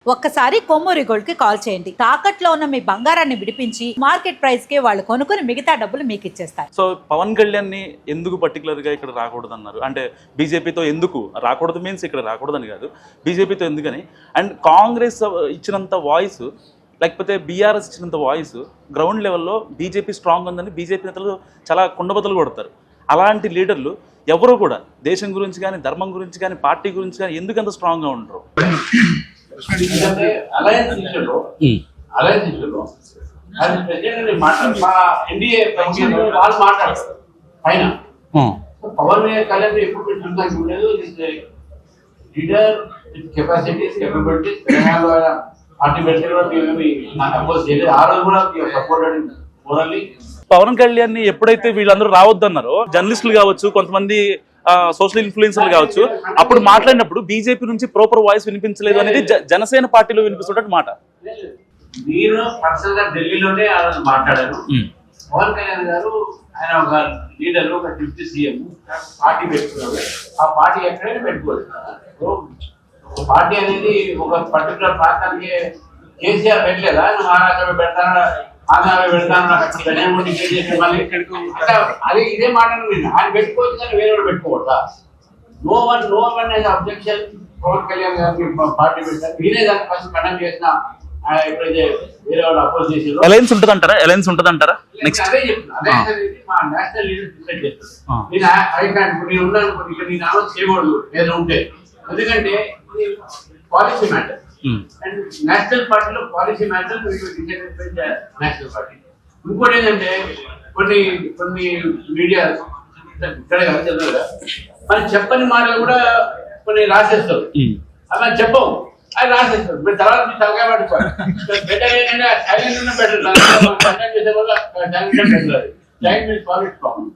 ఒక్కసారి కొమ్మూరి గోల్డ్ కి కాల్ చేయండి. తాకట్లో ఉన్న మీ బంగారాన్ని విడిపించి మార్కెట్ ప్రైస్ కి వాళ్ళు కొనుక్కుని మిగతా డబ్బులు మీకు ఇచ్చేస్తారు. సో పవన్ కళ్యాణ్ ని ఎందుకు పర్టికులర్ గా ఇక్కడ రాకూడదు అన్నారు అంటే బీజేపీతో ఎందుకు రాకూడదు మీన్స్ ఇక్కడ రాకూడదని కాదు, బీజేపీతో ఎందుకని. అండ్ కాంగ్రెస్ ఇచ్చినంత వాయిస్ లేకపోతే బీఆర్ఎస్ ఇచ్చినంత వాయిస్ గ్రౌండ్ లెవెల్లో బీజేపీ స్ట్రాంగ్ ఉందని బీజేపీ నేతలు చాలా కుండబద్దలు కొడతారు. అలాంటి లీడర్లు ఎవరు కూడా దేశం గురించి కానీ ధర్మం గురించి కానీ పార్టీ గురించి కానీ ఎందుకు అంత స్ట్రాంగ్గా ఉండరు. అలయన్స్ ఇష్యూలో అది ప్రెసిడెంట్ మా ఎన్డీఏ వాళ్ళు మాట్లాడతారు పైన. పవన్ కళ్యాణ్ ఎప్పుడు చూడడానికి ఉండలేదు. లీడర్ కెపాసిటీస్ కేపబిలిటీస్ తెలంగాణలో పార్టీ పెడితే కూడా మేమేమి నాకు అపోజ్ చేయలేదు. ఆ రోజు కూడా సపోర్టెడ్ మోరల్లీ. పవన్ కళ్యాణ్ ని ఎప్పుడైతే వీళ్ళందరూ రావద్దన్నారో జర్నలిస్టులు కావచ్చు, కొంతమంది సోషల్ ఇన్ఫ్లుయెన్సర్లు కావచ్చు, అప్పుడు మాట్లాడినప్పుడు బీజేపీ నుంచి ప్రాపర్ వాయిస్ వినిపించలేదు అనేది జనసేన పార్టీలో వినిపిస్తున్నట్టు మాట. నేను పర్సనల్ గా ఢిల్లీలోనే ఆ రోజు మాట్లాడాను. పవన్ కళ్యాణ్ గారు ఆయన ఒక లీడర్, ఒక డిప్యూటీ సీఎం, పార్టీ పెట్టుకున్నారు. ఆ పార్టీ ఎక్కడైనా పెట్టుకోవచ్చు. ఒక పార్టీ అనేది ఒక పర్టికులర్ ప్రాంతానికి కేసీఆర్ పెట్టలేదా, మహారాష్ట్రలో పెడతారా, ఆంధ్రాలో పెడతాను, అది ఇదే మాట. ఆయన పెట్టుకోవచ్చు కానీ వేరే వాళ్ళు పెట్టుకోవద్దా? No one objection. Pawan Kalyan గారికి పార్టీ పెట్టారు. నేనే దాన్ని ఫస్ట్ కండక్ట్ చేసిన. ఎప్పుడైతే వేరే వాళ్ళు అపోజ్ చేసారు అలయన్స్ ఉంటదంటారా నెక్స్ట్ అదే చెప్తున్నా. అలయన్స్ అనేది మా నేషనల్ లీడర్స్ డిసైడ్ చేస్తారు. నేను హైకమాండ్ నేను ఉన్నాను, ఇక్కడ నేను అనౌన్స్ చేయకూడదు ఏదైనా ఉంటే, ఎందుకంటే పాలసీ మ్యాటర్. అండ్ నేషనల్ పార్టీలో పాలసీ మ్యాటర్ నేషనల్ పార్టీ. ఇంకోటి ఏంటంటే కొన్ని మీడియా ఇక్కడ చదువుగా మనం చెప్పని మాటలు కూడా కొన్ని రాసేస్తారు. అలా చెప్పవు, అది రాసేస్తారు. మీరు తర్వాత తలకాయ పట్టుకోవాలి. బెటర్ ఏంటంటే సైలెంట్ ఉన్న బెటర్. చేసే వల్ల టైం ప్రాబ్లం.